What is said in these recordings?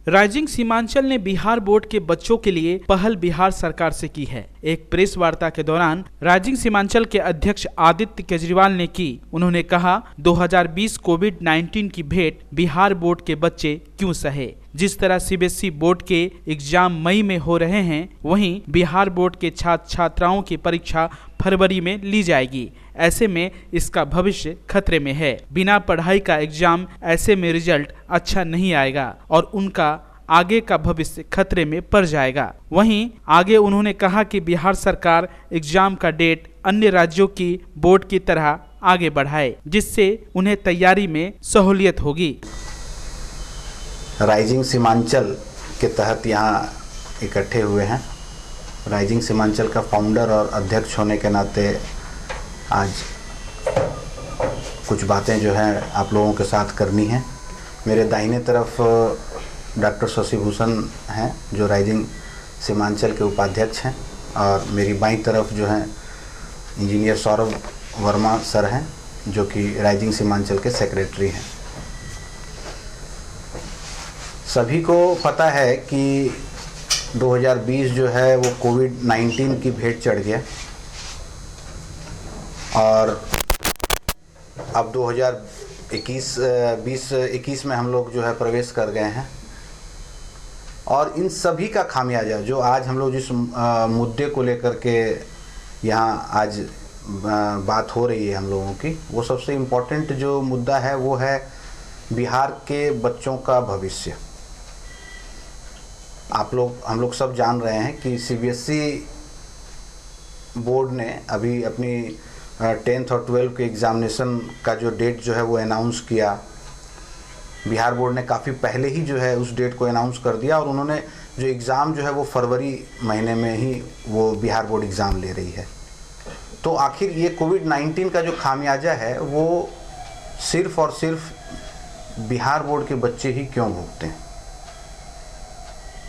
Rising Seemanchal ने Bihar board के बच्चों के लिए पहल बिहार सरकार से की है। एक प्रेस वार्ता के दौरान राइजिंग सीमांचल के अध्यक्ष आदित्य केजरीवाल ने की। उन्होंने कहा, 2020 कोविड-19 की भेंट बिहार बोर्ड के बच्चे क्यों सहे। जिस तरह सीबीएसई बोर्ड के एग्जाम मई में हो रहे हैं, वहीं बिहार बोर्ड के छात्र छात्राओं की परीक्षा फरवरी में ली जाएगी। ऐसे में इसका भविष्य खतरे में है। बिना पढ़ाई का एग्जाम, ऐसे में रिजल्ट अच्छा नहीं आएगा और उनका आगे का भविष्य खतरे में पड़ जाएगा। वहीं आगे उन्होंने कहा कि बिहार सरकार एग्जाम का डेट अन्य राज्यों की बोर्ड की तरह आगे बढ़ाए, जिससे उन्हें तैयारी में सहूलियत होगी। राइजिंग सीमांचल के तहत यहाँ इकट्ठे हुए हैं। राइजिंग सीमांचल का फाउंडर और अध्यक्ष होने के नाते आज कुछ बातें जो हैं आप लोगों के साथ करनी है। मेरे दाहिने तरफ डॉक्टर शशि भूषण हैं जो राइजिंग सीमांचल के उपाध्यक्ष हैं, और मेरी बाईं तरफ जो हैं इंजीनियर सौरभ वर्मा सर हैं जो कि राइजिंग सीमांचल के सेक्रेटरी हैं। सभी को पता है कि 2020 जो है वो कोविड-19 की भेंट चढ़ गया और अब 2021 में हम लोग जो है प्रवेश कर गए हैं। और इन सभी का खामियाजा जो आज हम लोग जिस मुद्दे को लेकर के यहाँ आज बात हो रही है हम लोगों की, वो सबसे इम्पोर्टेंट जो मुद्दा है वो है बिहार के बच्चों का भविष्य। हम लोग सब जान रहे हैं कि सीबीएसई बोर्ड ने अभी अपनी 10th और 12th के एग्ज़ामिनेशन का जो डेट जो है वो अनाउंस किया। बिहार बोर्ड ने काफ़ी पहले ही जो है उस डेट को अनाउंस कर दिया और उन्होंने जो एग्ज़ाम जो है वो फरवरी महीने में ही वो बिहार बोर्ड एग्ज़ाम ले रही है। तो आखिर ये कोविड-19 का जो खामियाजा है वो सिर्फ़ और सिर्फ बिहार बोर्ड के बच्चे ही क्यों भुगते हैं।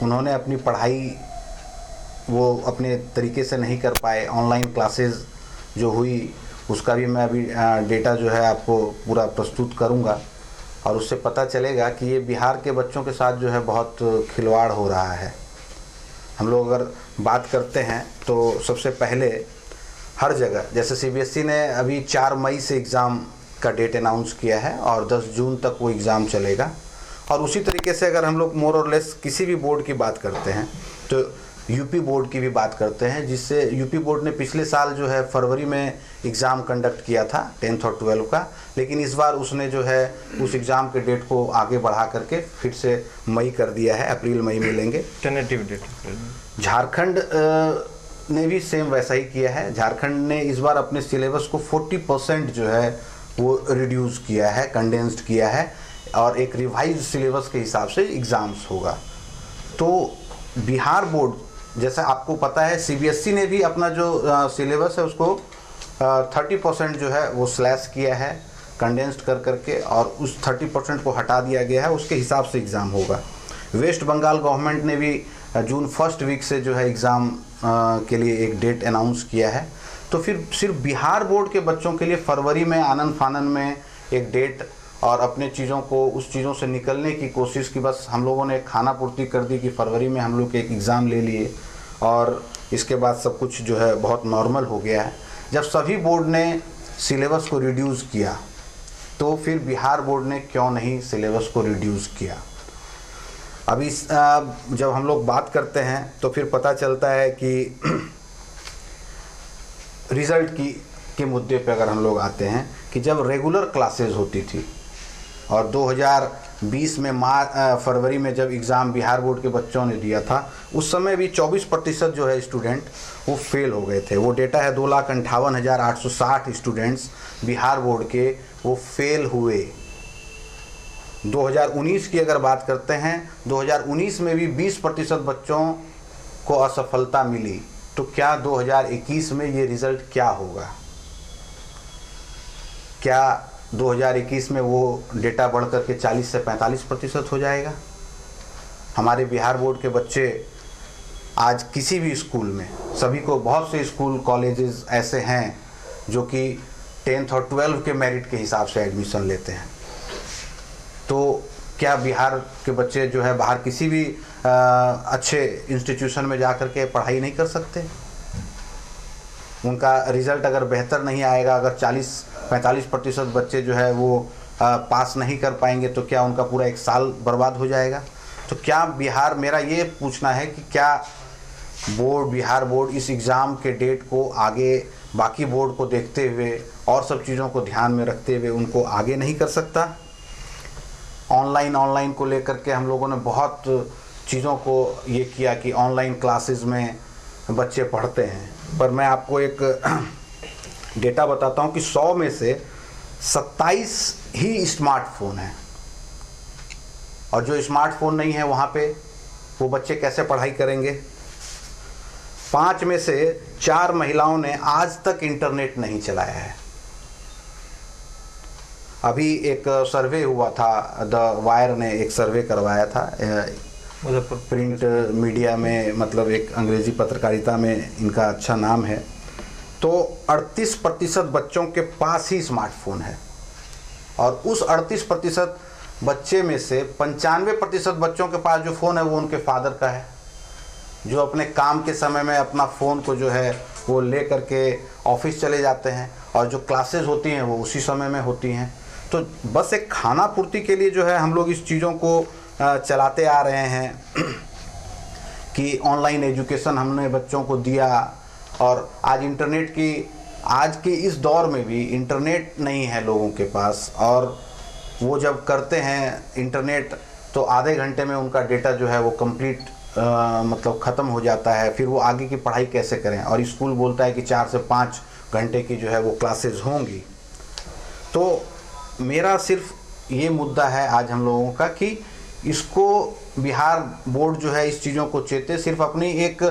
उन्होंने अपनी पढ़ाई वो अपने तरीके से नहीं कर पाए। ऑनलाइन क्लासेस जो हुई उसका भी मैं अभी डेटा जो है आपको पूरा प्रस्तुत करूंगा और उससे पता चलेगा कि ये बिहार के बच्चों के साथ जो है बहुत खिलवाड़ हो रहा है। हम लोग अगर बात करते हैं तो सबसे पहले हर जगह जैसे सीबीएसई ने अभी 4 मई से एग्ज़ाम का डेट अनाउंस किया है और 10 जून तक वो एग्ज़ाम चलेगा। और उसी तरीके से अगर हम लोग मोर और लेस किसी भी बोर्ड की बात करते हैं तो यूपी बोर्ड की भी बात करते हैं, जिससे यूपी बोर्ड ने पिछले साल जो है फरवरी में एग्ज़ाम कंडक्ट किया था 10th और 12th का, लेकिन इस बार उसने जो है उस एग्ज़ाम के डेट को आगे बढ़ा करके फिर से मई कर दिया है, अप्रैल मई में लेंगे टेंटेटिव डेट। झारखंड ने भी सेम वैसा ही किया है। झारखंड ने इस बार अपने सिलेबस को 40% जो है वो रिड्यूस किया है, कंडेंस्ड किया है और एक रिवाइज सिलेबस के हिसाब से एग्ज़ाम्स होगा। तो बिहार बोर्ड जैसा आपको पता है सीबीएसई ने भी अपना जो सिलेबस है उसको 30% जो है वो स्लैश किया है कंडेंस्ड कर करके, और उस 30% को हटा दिया गया है, उसके हिसाब से एग्ज़ाम होगा। वेस्ट बंगाल गवर्नमेंट ने भी जून फर्स्ट वीक से जो है एग्ज़ाम के लिए एक डेट अनाउंस किया है। तो फिर सिर्फ बिहार बोर्ड के बच्चों के लिए फरवरी में आनन फानन में एक डेट और अपने चीज़ों को उस चीज़ों से निकलने की कोशिश की, बस हम लोगों ने खाना पूर्ति कर दी कि फरवरी में हम लोग एक एग्ज़ाम ले लिए और इसके बाद सब कुछ जो है बहुत नॉर्मल हो गया है। जब सभी बोर्ड ने सिलेबस को रिड्यूस किया तो फिर बिहार बोर्ड ने क्यों नहीं सिलेबस को रिड्यूस किया। अभी जब हम लोग बात करते हैं तो फिर पता चलता है कि रिज़ल्ट के मुद्दे पे अगर हम लोग आते हैं कि जब रेगुलर क्लासेस होती थी और 2020 में फरवरी में जब एग्ज़ाम बिहार बोर्ड के बच्चों ने दिया था, उस समय भी 24% जो है स्टूडेंट वो फेल हो गए थे। वो डेटा है 2,58,860 स्टूडेंट्स बिहार बोर्ड के वो फेल हुए। 2019 की अगर बात करते हैं, 2019 में भी 20% बच्चों को असफलता मिली। तो क्या 2021 में ये रिज़ल्ट क्या होगा? क्या 2021 में वो डेटा बढ़ कर के 40 से 45% हो जाएगा? हमारे बिहार बोर्ड के बच्चे आज किसी भी स्कूल में, सभी को बहुत से स्कूल कॉलेजेस ऐसे हैं जो कि 10th और 12th के मेरिट के हिसाब से एडमिशन लेते हैं। तो क्या बिहार के बच्चे जो है बाहर किसी भी अच्छे इंस्टीट्यूशन में जा कर के पढ़ाई नहीं कर सकते? उनका रिज़ल्ट अगर बेहतर नहीं आएगा, अगर 40-45% बच्चे जो है वो पास नहीं कर पाएंगे तो क्या उनका पूरा एक साल बर्बाद हो जाएगा? तो क्या बिहार, मेरा ये पूछना है कि क्या बिहार बोर्ड इस एग्ज़ाम के डेट को आगे बाकी बोर्ड को देखते हुए और सब चीज़ों को ध्यान में रखते हुए उनको आगे नहीं कर सकता? ऑनलाइन को लेकर के हम लोगों ने बहुत चीज़ों को ये किया कि ऑनलाइन क्लासेस में बच्चे पढ़ते हैं, पर मैं आपको एक डेटा बताता हूँ कि 100 में से 27 ही स्मार्टफोन है, और जो स्मार्टफोन नहीं है वहाँ पे वो बच्चे कैसे पढ़ाई करेंगे? 5 में से 4 महिलाओं ने आज तक इंटरनेट नहीं चलाया है। अभी एक सर्वे हुआ था, द वायर ने एक सर्वे करवाया था प्रिंट मीडिया में, मतलब एक अंग्रेजी पत्रकारिता में इनका अच्छा नाम है। तो 38% बच्चों के पास ही स्मार्टफोन है, और उस 38% बच्चे में से 95% बच्चों के पास जो फ़ोन है वो उनके फादर का है, जो अपने काम के समय में अपना फ़ोन को जो है वो ले करके ऑफिस चले जाते हैं, और जो क्लासेस होती हैं वो उसी समय में होती हैं। तो बस एक खाना पूर्ति के लिए जो है हम लोग इस चीज़ों को चलाते आ रहे हैं कि ऑनलाइन एजुकेशन हमने बच्चों को दिया, और आज इंटरनेट की, आज के इस दौर में भी इंटरनेट नहीं है लोगों के पास, और वो जब करते हैं इंटरनेट तो आधे घंटे में उनका डेटा जो है वो कंप्लीट मतलब ख़त्म हो जाता है। फिर वो आगे की पढ़ाई कैसे करें? और स्कूल बोलता है कि 4 से 5 घंटे की जो है वो क्लासेस होंगी। तो मेरा सिर्फ ये मुद्दा है आज हम लोगों का कि इसको बिहार बोर्ड जो है इस चीज़ों को चेते, सिर्फ अपनी एक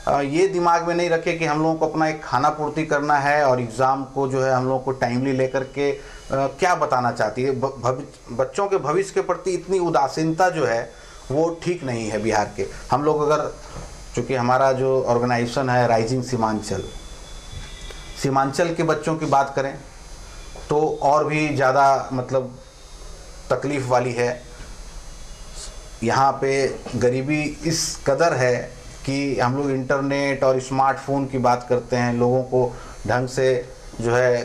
ये दिमाग में नहीं रखे कि हम लोगों को अपना एक खाना पूर्ति करना है, और एग्ज़ाम को जो है हम लोगों को टाइमली लेकर के क्या बताना चाहती है। बच्चों के भविष्य के प्रति इतनी उदासीनता जो है वो ठीक नहीं है बिहार के। हम लोग अगर, चूँकि हमारा जो ऑर्गेनाइजेशन है राइजिंग सीमांचल के बच्चों की बात करें तो और भी ज़्यादा मतलब तकलीफ़ वाली है। यहाँ पे गरीबी इस कदर है कि हम लोग इंटरनेट और स्मार्टफोन की बात करते हैं, लोगों को ढंग से जो है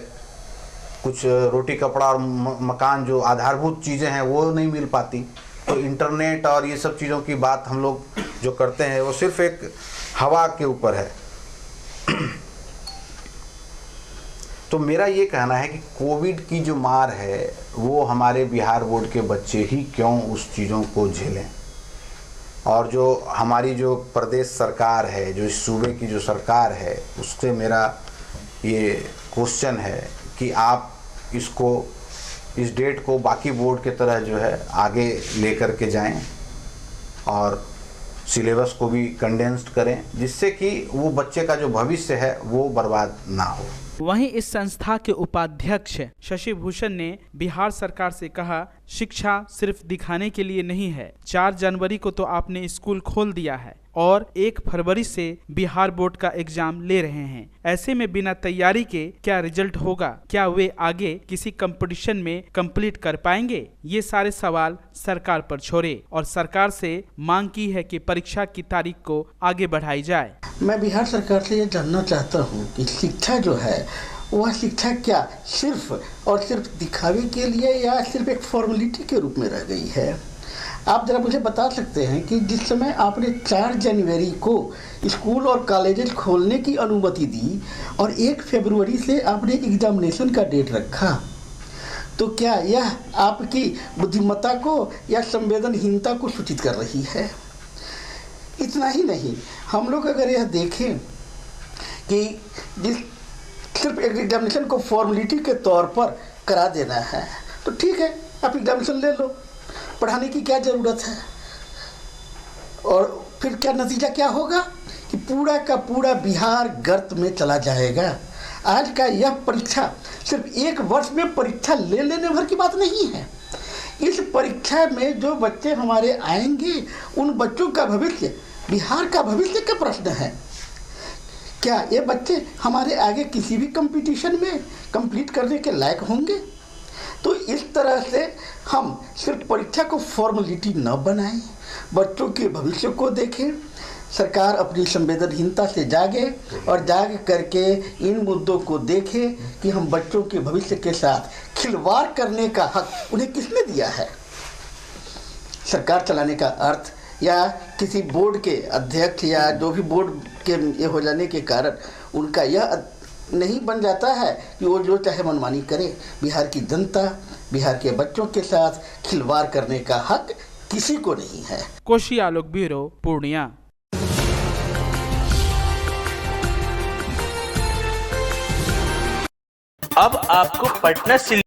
कुछ रोटी कपड़ा और मकान, जो आधारभूत चीज़ें हैं वो नहीं मिल पाती। तो इंटरनेट और ये सब चीज़ों की बात हम लोग जो करते हैं वो सिर्फ एक हवा के ऊपर है। तो मेरा ये कहना है कि कोविड की जो मार है वो हमारे बिहार बोर्ड के बच्चे ही क्यों उस चीज़ों को झेलें, और जो हमारी जो प्रदेश सरकार है, जो इस सूबे की जो सरकार है, उससे मेरा ये क्वेश्चन है कि आप इसको, इस डेट को बाकी बोर्ड के तरह जो है आगे लेकर के जाएं, और सिलेबस को भी कंडेंस्ड करें, जिससे कि वो बच्चे का जो भविष्य है वो बर्बाद ना हो। वहीं इस संस्था के उपाध्यक्ष शशि भूषण ने बिहार सरकार से कहा, शिक्षा सिर्फ दिखाने के लिए नहीं है। 4 जनवरी को तो आपने स्कूल खोल दिया है और 1 फरवरी से बिहार बोर्ड का एग्जाम ले रहे हैं। ऐसे में बिना तैयारी के क्या रिजल्ट होगा? क्या वे आगे किसी कंपटीशन में कंप्लीट कर पाएंगे? ये सारे सवाल सरकार पर छोड़े और सरकार से मांग की है कि परीक्षा की तारीख को आगे बढ़ाई जाए। मैं बिहार सरकार से ये जानना चाहता हूँ कि शिक्षा जो है वह शिक्षा क्या सिर्फ और सिर्फ दिखावे के लिए या सिर्फ एक फॉर्मेलिटी के रूप में रह गई है? आप ज़रा मुझे बता सकते हैं कि जिस समय आपने 4 जनवरी को स्कूल और कॉलेजेस खोलने की अनुमति दी और 1 फरवरी से आपने एग्जामिनेशन का डेट रखा, तो क्या यह आपकी बुद्धिमत्ता को या संवेदनहीनता को सूचित कर रही है? इतना ही नहीं, हम लोग अगर यह देखें कि जिस सिर्फ एग्जामिनेशन को फॉर्मेलिटी के तौर पर करा देना है, तो ठीक है, आप एग्जामिनेशन ले लो, पढ़ाने की क्या ज़रूरत है? और फिर क्या नतीजा क्या होगा कि पूरा का पूरा बिहार गर्त में चला जाएगा। आज का यह परीक्षा सिर्फ 1 वर्ष में परीक्षा ले लेने भर की बात नहीं है। इस परीक्षा में जो बच्चे हमारे आएंगे, उन बच्चों का भविष्य, बिहार का भविष्य का प्रश्न है। क्या ये बच्चे हमारे आगे किसी भी कंपटीशन में कंप्लीट करने के लायक होंगे? तो इस तरह से हम सिर्फ परीक्षा को फॉर्मेलिटी न बनाएं, बच्चों के भविष्य को देखें। सरकार अपनी संवेदनहीनता से जागे और जाग करके इन मुद्दों को देखे कि हम बच्चों के भविष्य के साथ खिलवाड़ करने का हक उन्हें किसने दिया है। सरकार चलाने का अर्थ या किसी बोर्ड के अध्यक्ष या जो भी बोर्ड के ये हो जाने के कारण उनका यह नहीं बन जाता है कि वो जो चाहे मनमानी करे। बिहार की जनता, बिहार के बच्चों के साथ खिलवाड़ करने का हक किसी को नहीं है। कोशी आलोक ब्यूरो, पूर्णिया। अब आपको पटना से